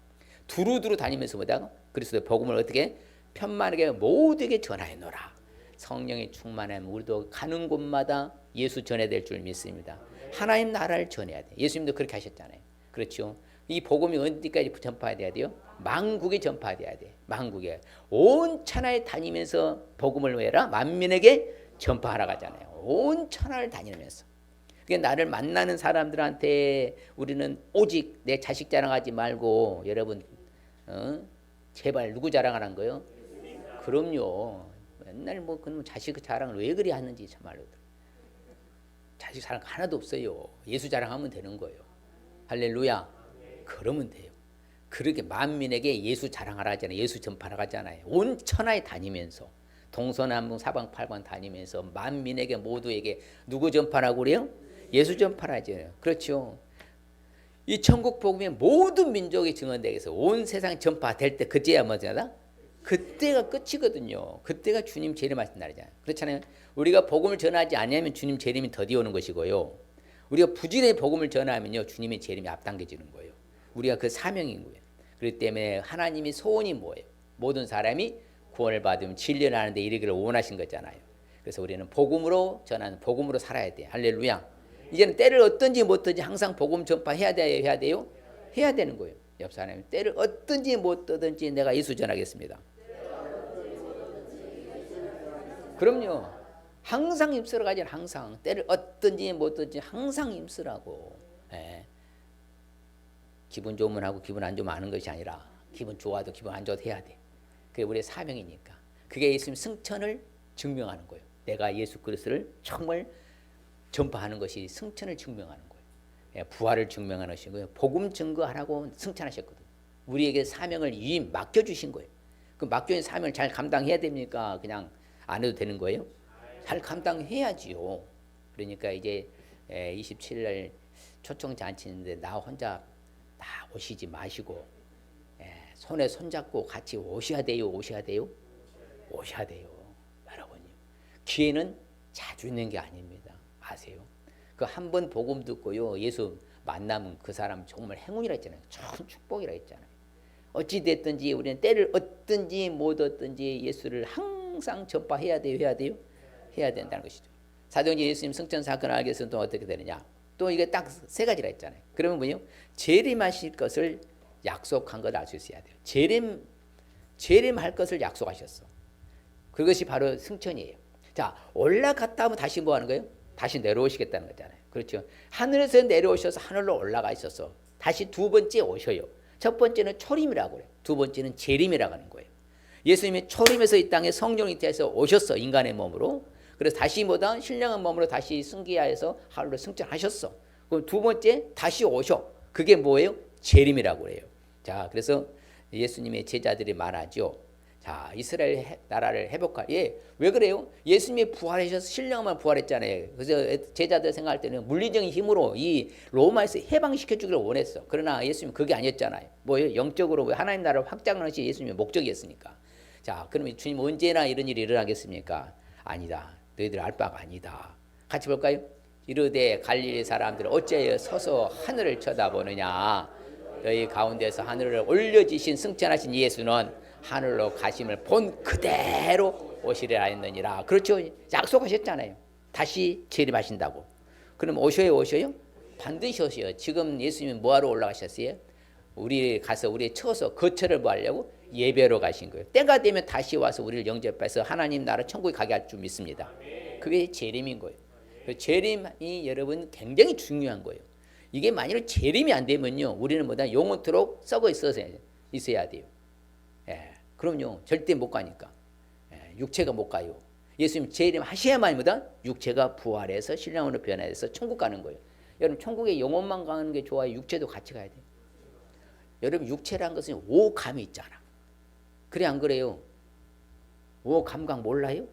두루두루 다니면서 보다가 그리스도의 복음을 어떻게 편만하게 모두에게 전하여노라. 성령이 충만하면 우리도 가는 곳마다 예수 전해야 될 줄 믿습니다. 하나님 나라를 전해야 돼. 예수님도 그렇게 하셨잖아요. 그렇죠. 이 복음이 어디까지 전파돼야 돼요? 만국에 전파돼야 돼. 만국에 온 천하에 다니면서 복음을 해라. 만민에게 전파하라 하잖아요. 온 천하를 다니면서. 그러니까 나를 만나는 사람들한테 우리는 오직 내 자식 자랑하지 말고 여러분 제발 누구 자랑하는 거예요? 그럼요. 맨날 뭐 그럼 자식 자랑을 왜 그리 하는지 참말로. 자식 자랑 하나도 없어요. 예수 자랑하면 되는 거예요. 할렐루야. 그러면 돼요. 그렇게 만민에게 예수 자랑하라 하잖아요. 예수 전파하라 하잖아요. 온 천하에 다니면서 동서남북 사방팔방 다니면서 만민에게 모두에게 누구 전파라고 그래요? 예수 전파라죠. 그렇죠. 이 천국 복음이 모든 민족이 증언되겠어. 온 세상 전파될 때 그때야 뭐잖아? 그때가 끝이거든요. 그때가 주님 재림하신 날이잖아요. 그렇잖아요. 우리가 복음을 전하지 않으면 주님 재림이 더디 오는 것이고요. 우리가 부지런히 복음을 전하면요, 주님의 재림이 앞당겨지는 거예요. 우리가 그 사명인 거예요. 그렇기 때문에 하나님이 소원이 뭐예요? 모든 사람이 구원을 받으면 진리를 하는데 이르기를 원하신 거잖아요. 그래서 우리는 복음으로 전하는, 복음으로 살아야 돼. 할렐루야. 이제는 때를 어떤지 못든지 항상 복음 전파해야 돼요? 해야 돼요? 해야 되는 거예요. 옆 사람이 때를 어떤지 못든지 내가 예수 전하겠습니다. 그럼요. 항상 힘쓰러 가지. 항상 때를 어떤지 못든지 항상 힘쓰라고. 예. 기분 좋으면 하고 기분 안 좋으면 하는 것이 아니라 기분 좋아도 기분 안 좋아도 해야 돼. 그게 우리의 사명이니까. 그게 예수님 승천을 증명하는 거예요. 내가 예수 그리스도를 정말 전파하는 것이 승천을 증명하는 거예요. 예, 부활을 증명하는 것이고요. 복음 증거하라고 승천하셨거든요. 우리에게 사명을 위임 맡겨주신 거예요. 그 맡겨진 사명을 잘 감당해야 됩니까? 그냥 안 해도 되는 거예요? 잘 감당해야지요. 그러니까 이제 27일 초청 잔치인데 나 혼자 다 오시지 마시고 손에 손잡고 같이 오셔야 돼요. 오셔야 돼요. 오셔야 돼요. 여러분요. 기회는 자주 있는 게 아닙니다. 아세요? 그 한 번 복음 듣고요, 예수 만나면 그 사람 정말 행운이라 했잖아요. 참 축복이라 했잖아요. 어찌 됐든지 우리는 때를 얻든지 못 얻든지 예수를 항상 전파해야 돼요. 해야 돼요. 해야 된다는 것이죠. 사도행전 예수님 승천 사건을 알게 해서는 또 어떻게 되느냐? 또 이게 딱 세 가지라 했잖아요. 그러면 뭐요? 재림하실 것을 약속한 걸 알 수 있어야 돼요. 재림할 것을 약속하셨어. 그것이 바로 승천이에요. 자, 올라갔다 하면 다시 뭐 하는 거예요? 다시 내려오시겠다는 거잖아요. 그렇죠. 하늘에서 내려오셔서 하늘로 올라가 있어서 다시 두 번째 오셔요. 첫 번째는 초림이라고 그래요. 두 번째는 재림이라고 하는 거예요. 예수님이 초림에서 이 땅에 성령이 돼서 오셨어. 인간의 몸으로. 그래서 다시 뭐다? 신령한 몸으로 다시 승기하여서 하늘로 승천하셨어. 그럼 두 번째 다시 오셔. 그게 뭐예요? 재림이라고 그래요. 자, 그래서 예수님의 제자들이 말하죠. 자, 이스라엘 나라를 회복할. 예, 왜 그래요? 예수님이 부활하셔서 신령만 부활했잖아요. 그래서 제자들 생각할 때는 물리적인 힘으로 이 로마에서 해방시켜 주기를 원했어. 그러나 예수님 그게 아니었잖아요. 뭐예요? 영적으로 하나님 나라를 확장하는 것이 예수님의 목적이었으니까. 자, 그러면 주님 언제나 이런 일이 일어나겠습니까? 아니다. 너희들 알 바가 아니다. 같이 볼까요? 이르되 갈릴리 사람들 어찌하여 서서 하늘을 쳐다보느냐? 너희 가운데서 하늘을 올려지신 승천하신 예수는 하늘로 가심을 본 그대로 오시리라 했느니라. 그렇죠. 약속하셨잖아요. 다시 재림하신다고. 그럼 오셔요? 반드시 오셔요. 지금 예수님이 뭐하러 올라가셨어요? 우리 가서 우리 쳐서 거처를 뭐 하려고? 예배로 가신 거예요. 때가 되면 다시 와서 우리를 영접해서 하나님 나라 천국에 가게 할 줄 믿습니다. 그게 재림인 거예요. 재림이 여러분 굉장히 중요한 거예요. 이게 만일 재림이 안 되면요, 우리는 뭐다 영원토록 썩어 있어야 돼요. 예, 그럼요, 절대 못 가니까. 예, 육체가 못 가요. 예수님 재림하셔야만 뭐다 육체가 부활해서 신령으로 변화해서 천국 가는 거예요. 여러분 천국에 영혼만 가는 게 좋아요? 육체도 같이 가야 돼요. 여러분 육체란 것은 오감이 있잖아. 그래 안 그래요? 오감각 몰라요?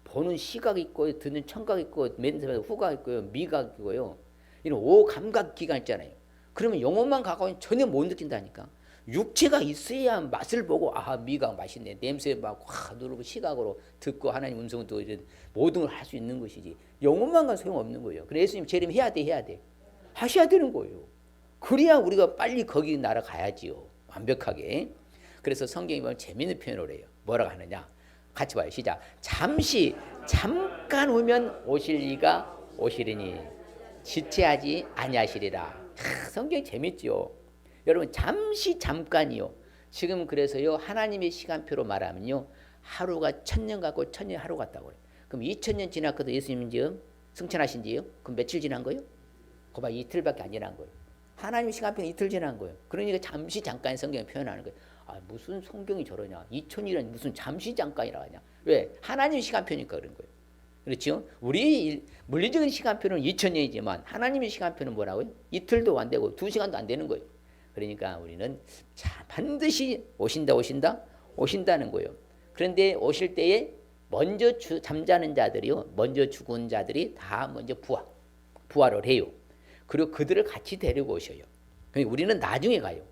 보는 시각이 있고 듣는 청각이 있고 맨날 후각 있고요, 미각 있고요. 이런 오감각 기관 있잖아요. 그러면 영혼만 갖고 전혀 못 느낀다니까. 육체가 있어야 맛을 보고 아 미각 맛있네, 냄새 맡고 누르고 시각으로 듣고 하나님 음성도 이런 모든 걸 할 수 있는 것이지. 영혼만 가서 소용없는 거예요. 그래서 예수님 재림 해야 돼. 하셔야 되는 거예요. 그래야 우리가 빨리 거기 날아가야지요. 완벽하게. 그래서 성경이 보면 재미있는 표현을 해요. 뭐라고 하느냐? 같이 봐요. 시작. 잠깐 후면 오실 이가 오시리니 지체하지 아니하시리라. 성경이 재밌죠. 여러분 잠깐이요. 지금 그래서요 하나님의 시간표로 말하면요 하루가 1000년 같고 1000년 하루 같다고 그래요. 그럼 2000년 지났거든 예수님 지금 승천하신 지요? 그럼 며칠 지난 거예요? 그봐 이틀밖에 안 지난 거예요. 하나님의 시간표는 이틀 지난 거예요. 그러니까 잠깐 성경이 표현하는 거예요. 아, 무슨 성경이 저러냐? 2000이란 무슨 잠깐이라 하냐? 왜? 하나님의 시간표니까 그런 거예요. 그렇죠? 우리 물리적인 시간표는 2000년이지만 하나님의 시간표는 뭐라고요? 이틀도 안 되고 2시간도 안 되는 거예요. 그러니까 우리는 자, 반드시 오신다는 거예요. 그런데 오실 때에 먼저 잠자는 자들이요, 먼저 죽은 자들이 다 먼저 부활을 해요. 그리고 그들을 같이 데리고 오셔요. 그러니까 우리는 나중에 가요.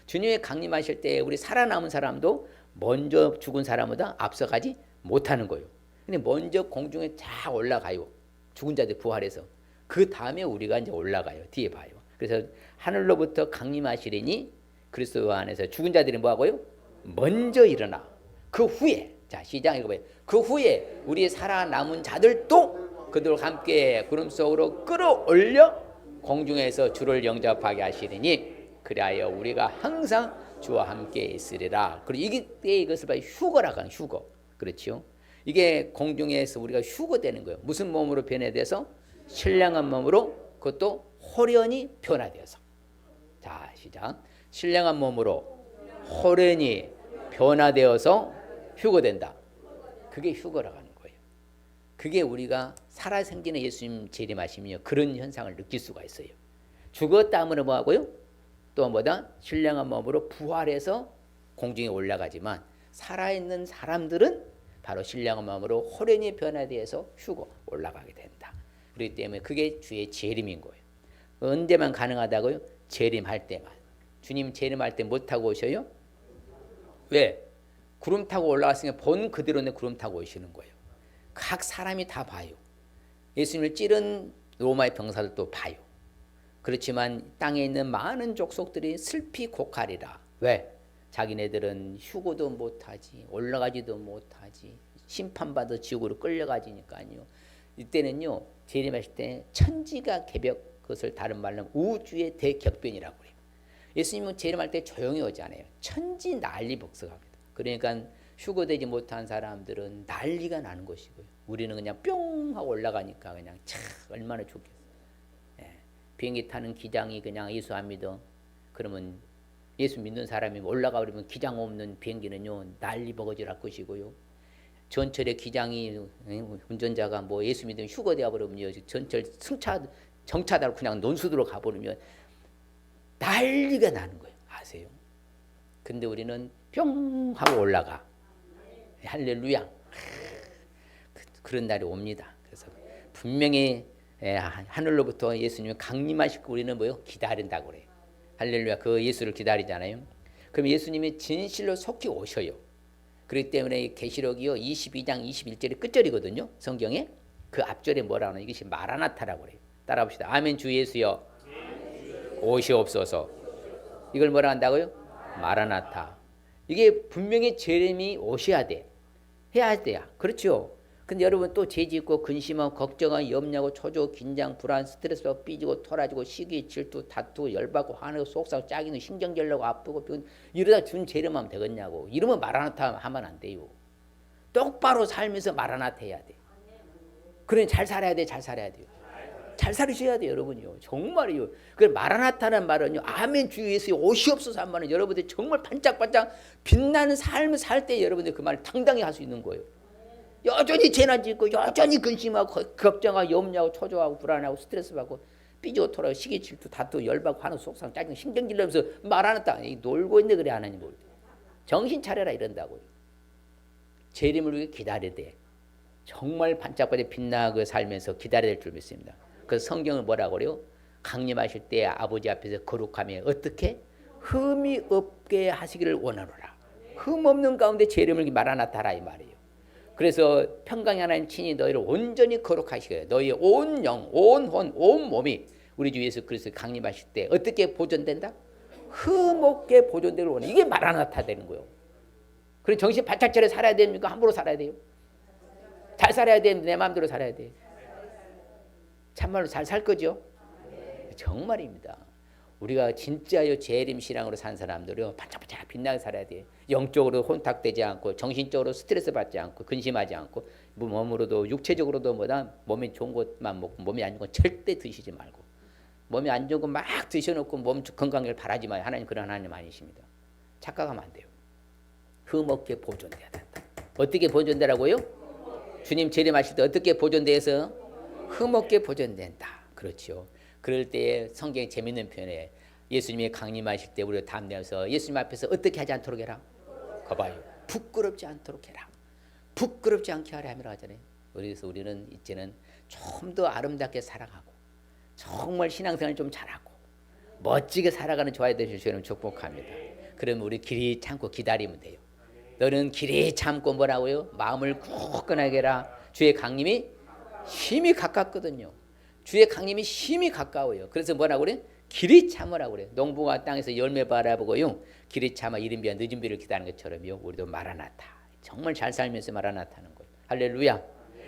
주님의 강림하실 때 우리 살아남은 사람도 먼저 죽은 사람보다 앞서가지 못하는 거예요. 근데 먼저 공중에 쫙 올라가요. 죽은 자들 부활해서. 그 다음에 우리가 이제 올라가요. 뒤에 봐요. 그래서 하늘로부터 강림하시리니 그리스도 안에서 죽은 자들이 뭐하고요? 먼저 일어나. 그 후에, 자 시작 읽어봐요. 그 후에 우리 살아남은 자들도 그들과 함께 구름 속으로 끌어올려 공중에서 주를 영접하게 하시리니 그리하여 우리가 항상 주와 함께 있으리라. 그리고 이게 이것을 봐요. 휴거라고 하는 휴거. 그렇죠? 이게 공중에서 우리가 휴거되는 거예요. 무슨 몸으로 변해돼서? 신령한 몸으로, 그것도 호련히 변화되어서. 자 시작. 신령한 몸으로 호련히 변화되어서 휴거된다. 그게 휴거라고 하는 거예요. 그게 우리가 살아생기는 예수님 재림하시며 그런 현상을 느낄 수가 있어요. 죽었다 하면 뭐하고요? 또 뭐다? 신령한 몸으로 부활해서 공중에 올라가지만 살아있는 사람들은 바로 신령한 마음으로 호련히 변화되어서 휴거 올라가게 된다. 그렇기 때문에 그게 주의 재림인 거예요. 언제만 가능하다고요? 재림할 때만. 주님 재림할 때 못 타고 오셔요? 왜? 구름 타고 올라왔으니까 본 그대로는 구름 타고 오시는 거예요. 각 사람이 다 봐요. 예수님을 찌른 로마의 병사들도 봐요. 그렇지만 땅에 있는 많은 족속들이 슬피 곡하리라. 왜? 자기네들은 휴거도 못하지, 올라가지도 못하지, 심판받아 지옥으로 끌려가지니까요. 이때는요, 재림하실 때 천지가 개벽, 그것을 다른 말로 우주의 대격변이라고 그래요. 예수님은 재림할 때 조용히 오지 않아요. 천지 난리 복석합니다. 그러니까 휴거되지 못한 사람들은 난리가 나는 것이고요. 우리는 그냥 뿅 하고 올라가니까 그냥 참 얼마나 좋겠어요. 비행기 타는 기장이 그냥 예수 안 믿어. 그러면 예수 믿는 사람이 올라가 버리면 기장 없는 비행기는요 난리 버거지랄 것이고요. 전철의 기장이 운전자가 뭐 예수 믿으면 휴거되어 버리면 전철 정차다로 그냥 논수도로 가버리면 난리가 나는 거예요. 아세요? 근데 우리는 뿅 하고 올라가. 할렐루야. 그런 날이 옵니다. 그래서 분명히 하늘로부터 예수님이 강림하실 거 우리는 뭐요? 기다린다고 그래요. 할렐루야. 그 예수를 기다리잖아요. 그럼 예수님이 진실로 속히 오셔요. 그렇기 때문에 계시록이요 22장 21절이 끝절이거든요. 성경에 그 앞절에 뭐라 하나 이것이 마라나타라고 그래요. 따라 봅시다. 아멘. 주 예수여 오시옵소서. 이걸 뭐라 한다고요? 마라나타. 이게 분명히 재림이 오셔야 돼. 해야 돼요. 그렇죠. 근데 여러분 또 죄짓고 근심하고 걱정하고 염려하고 초조 긴장 불안 스트레스로 삐지고 토라지고 시기 질투 다투고 열받고 화내고 속상하고 짜기는 신경절려고 아프고 이러다 준 재림하면 되겠냐고. 이러면 마라나타 하면 안 돼요. 똑바로 살면서 마라나타 해야 돼. 그래 잘 살아야 돼. 잘 살아야 돼요. 잘 살으셔야 돼요 여러분요. 정말이요. 그 마라나타는 말은요 아멘 주 예수여 오시옵소서 한 말은 여러분들 정말 반짝반짝 빛나는 삶을 살 때 여러분들 그 말을 당당히 할 수 있는 거예요. 여전히 재난 짓고 여전히 근심하고 걱정하고 염려하고 초조하고 불안하고 스트레스 받고 삐지고 토라고 시기 질투 다투 열받고 하는 속상 짜증 신경질 내면서 말하는다. 놀고 있네 그래 하나님 볼 때. 정신 차려라 이런다고요. 재림을 위해 기다려야 돼. 정말 반짝반짝 빛나고 살면서 기다려야 될 줄 믿습니다. 그래서 성경을 뭐라고 그래요? 강림하실 때 아버지 앞에서 거룩하며 어떻게? 흠이 없게 하시기를 원하노라. 흠 없는 가운데 재림을 마라나타라 이 말이에요. 그래서 평강의 하나님 친히 너희를 온전히 거룩하시게 너희의 온 영, 온 혼, 온 몸이 우리 주 예수 그리스도 강림하실 때 어떻게 보존된다? 흠 없게 보존되는 원해. 이게 마라나타 되는 거예요. 그래서 정신 바짝 차려 살아야 됩니까? 함부로 살아야 돼요? 잘 살아야 되는데 내 마음대로 살아야 돼. 참말로 잘 살 거죠? 정말입니다. 우리가 진짜요 재림 신앙으로 산 사람들이요 반짝반짝 빛나게 살아야 돼. 영적으로 혼탁되지 않고 정신적으로 스트레스 받지 않고 근심하지 않고 몸으로도 육체적으로도 뭐다 몸이 좋은 것만 먹고 몸이 안 좋은 건 절대 드시지 말고 몸이 안 좋은 거 막 드셔놓고 몸 건강을 바라지 마요. 하나님 그런 하나님 아니십니다. 착각하면 안 돼요. 흠없게 보존돼야 된다. 어떻게 보존되라고요? 주님 재림하실 때 어떻게 보존돼서 흠없게 보존된다. 그렇죠. 그럴 때 성경에 재밌는 표현이에요. 예수님이 강림하실 때 우리가 담대해서 예수님 앞에서 어떻게 하지 않도록 해라. 거봐요. 부끄럽지 않도록 해라. 부끄럽지 않게 하라 하며 하잖아요. 그래서 우리는 이제는 좀 더 아름답게 살아가고 정말 신앙생활 좀 잘하고 멋지게 살아가는 저와 되실 주님 축복합니다. 그러면 우리 길이 참고 기다리면 돼요. 너는 길이 참고 뭐라고요? 마음을 굳건하게 해라. 주의 강림이 힘이 가깝거든요. 주의 강림이 힘이 가까워요. 그래서 뭐라고 그래? 길이 참으라고 그래. 농부가 땅에서 열매 바라보고요. 길이 참아 이른 비와 늦은 비를 기다리는 것처럼요. 우리도 마라나타. 정말 잘 살면서 마라나타는 거예요. 할렐루야.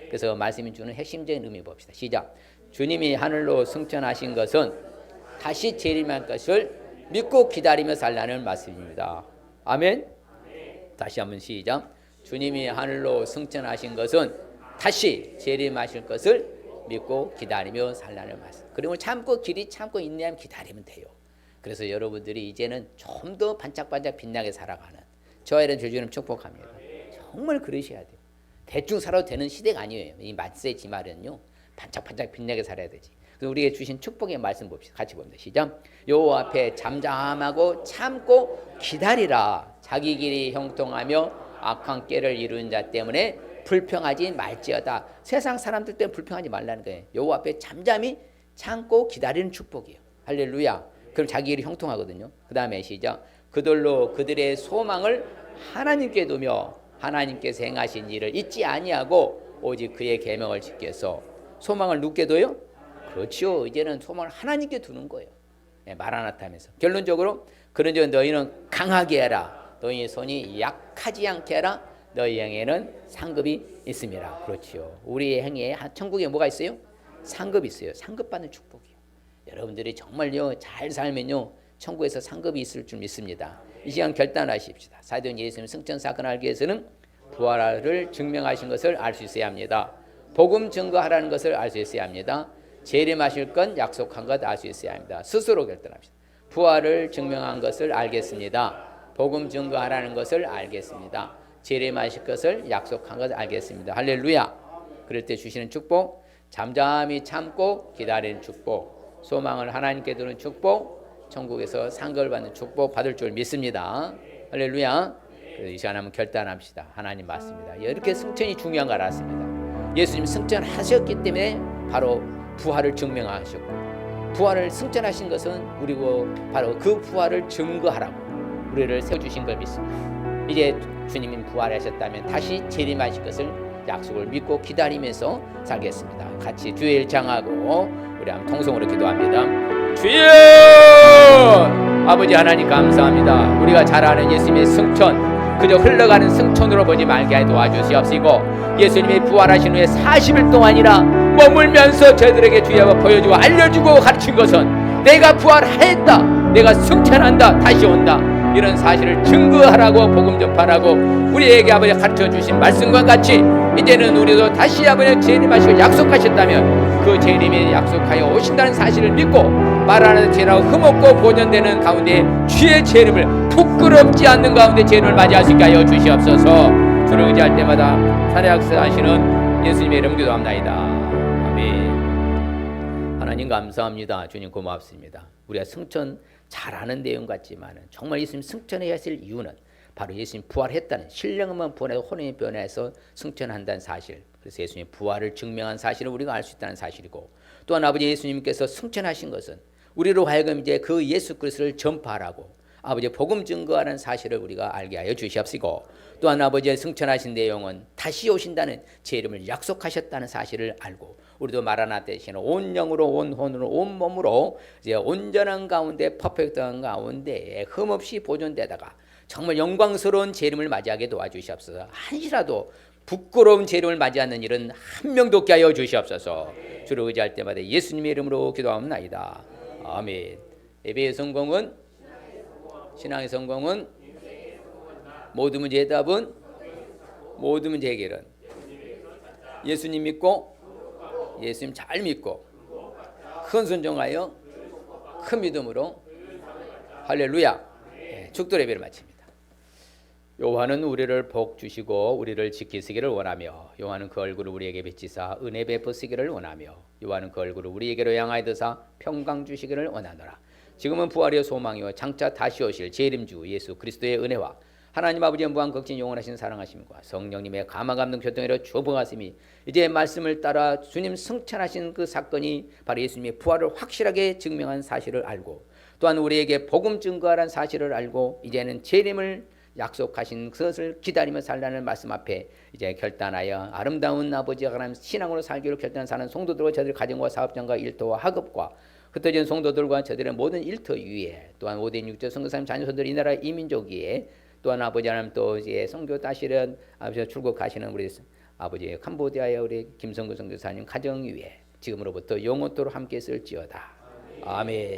그래서 말씀이 주는 핵심적인 의미 봅시다. 시작. 주님이 하늘로 승천하신 것은 다시 재림할 것을 믿고 기다리며 살라는 말씀입니다. 아멘. 다시 한번 시작. 주님이 하늘로 승천하신 것은 다시 재림하실 것을 믿고 기다리며 살라는 말씀. 그리고 참고 길이 참고 인내하면 기다리면 돼요. 그래서 여러분들이 이제는 좀 더 반짝반짝 빛나게 살아가는 저와 이런 주님 축복합니다. 정말 그러셔야 돼요. 대충 살아도 되는 시대가 아니에요. 이 만세의 지말은요. 반짝반짝 빛나게 살아야 되지. 그래서 우리에게 주신 축복의 말씀 봅시다. 같이 봅니다. 시작. 여호와 앞에 잠잠하고 참고 기다리라. 자기 길이 형통하며 악한 꾀를 이루는 자 때문에 불평하지 말지어다. 세상 사람들 때문에 불평하지 말라는 거예요. 여호와 앞에 잠잠히 참고 기다리는 축복이에요. 할렐루야. 그럼 자기 길이 형통하거든요. 그 다음에 시작. 그들로 그들의 소망을 하나님께 두며 하나님께서 행하신 일을 잊지 아니하고 오직 그의 계명을 지켜서 소망을 누구께 둬요? 그렇죠. 이제는 소망을 하나님께 두는 거예요. 마라나타 하면서 결론적으로 그런즉 너희는 강하게 해라. 너희 손이 약하지 않게 해라. 너희 행에는 상급이 있습니다. 그렇죠. 우리의 행에 천국에 뭐가 있어요? 상급이 있어요. 상급 받는 축복이에요. 여러분들이 정말요 잘 살면요 천국에서 상급이 있을 줄 믿습니다. 이 시간 결단하십시다. 사도행 예수님 승천 사건을 알기 위해서는 부활을 증명하신 것을 알 수 있어야 합니다. 복음 증거하라는 것을 알 수 있어야 합니다. 재림하실 건 약속한 것 알 수 있어야 합니다. 스스로 결단합시다. 부활을 증명한 것을 알겠습니다. 복음 증거하라는 것을 알겠습니다. 재림하실 것을 약속한 것을 알겠습니다. 할렐루야. 그럴 때 주시는 축복, 잠잠히 참고 기다리는 축복, 소망을 하나님께 두는 축복, 천국에서 상급을 받는 축복 받을 줄 믿습니다. 할렐루야. 이 시간 한번 결단합시다. 하나님 맞습니다. 이렇게 승천이 중요한 걸 알았습니다. 예수님 승천하셨기 때문에 바로 부활을 증명하셨고, 부활을 승천하신 것은 우리고 바로 그 부활을 증거하라고 우리를 세워주신 걸 믿습니다. 이제 주님이 부활하셨다면 다시 재림하실 것을 약속을 믿고 기다리면서 살겠습니다. 같이 주의 일창하고 우리 한번 통성으로 기도합니다. 주여! 아버지 하나님 감사합니다. 우리가 잘 아는 예수님의 승천, 그저 흘러가는 승천으로 보지 말게 해 도와주시옵시고, 예수님이 부활하신 후에 40일 동안이나 머물면서 저희들에게 주여 보여주고 알려주고 가르친 것은 내가 부활했다, 내가 승천한다, 다시 온다, 이런 사실을 증거하라고 복음 전파라고 우리에게 아버지 가르쳐 주신 말씀과 같이 이제는 우리도 다시 아버지 재림하시고 약속하셨다면 그 재림에 약속하여 오신다는 사실을 믿고 말하는 죄라고 흠없고 보존되는 가운데 주의 재림을 부끄럽지 않는 가운데 재림을 맞이할 수 있게 하여 주시옵소서. 주를 의지할 때마다 살아역사하시는 예수님의 이름 기도합나이다. 아멘. 하나님 감사합니다. 주님 고맙습니다. 우리가 승천 잘 아는 내용 같지만 정말 예수님 승천해야 할 이유는 바로 예수님 부활했다는, 신령한 부활해서 혼인이 변해서 승천한다는 사실, 그래서 예수님 부활을 증명한 사실을 우리가 알 수 있다는 사실이고, 또한 아버지 예수님께서 승천하신 것은 우리로 하여금 이제 그 예수 그리스도를 전파하라고 아버지 복음 증거하는 사실을 우리가 알게 하여 주시옵시고, 또한 아버지의 승천하신 내용은 다시 오신다는 제 이름을 약속하셨다는 사실을 알고 우리도 마라나타 되시는 온 영으로 온 혼으로 온 몸으로 이제 온전한 가운데 퍼펙트한 가운데 흠없이 보존되다가 정말 영광스러운 제 이름을 맞이하게 도와주시옵소서. 한시라도 부끄러운 제 이름을 맞이하는 일은 한 명도 없게 하여 주시옵소서. 주를 의지할 때마다 예수님의 이름으로 기도하옵나이다. 아멘. 예배의 성공은, 신앙의 성공은, 모든 문제 해답은, 모든 문제 해결은 예수님 믿고, 예수님 잘 믿고, 큰 순종하여 큰 믿음으로 할렐루야. 축도 예배를 마칩니다. 요한은 우리를 복 주시고 우리를 지키시기를 원하며, 요한은 그 얼굴을 우리에게 비치사 은혜 베푸시기를 원하며, 요한은 그 얼굴을 우리에게로 향하여 드사 평강 주시기를 원하노라. 지금은 부활의 소망이요 장차 다시 오실 재림주 예수 그리스도의 은혜와 하나님 아버지의 무한 극진 영원하신 사랑하심과 성령님의 감화감동 교통으로 주어보았으니 이제 말씀을 따라 주님 승천하신 그 사건이 바로 예수님의 부활을 확실하게 증명한 사실을 알고 또한 우리에게 복음 증거하라는 사실을 알고 이제는 재림을 약속하신 그것을 기다리며 살라는 말씀 앞에 이제 결단하여 아름다운 아버지와 하나님 신앙으로 살기로 결단한 사는 성도들과 저들의 가정과 사업장과 일터와 학업과 흩어진 성도들과 저들의 모든 일터 위에 또한 5대 6조 선교사님 자녀손들 이 나라 이민족 위에 또한 아버지 하나님 또 이제 선교 따시는 아버지 출국하시는 우리 아버지 캄보디아의 우리 김성구 선교사님 가정 위에 지금으로부터 영원토록 함께 있을지어다. 아멘.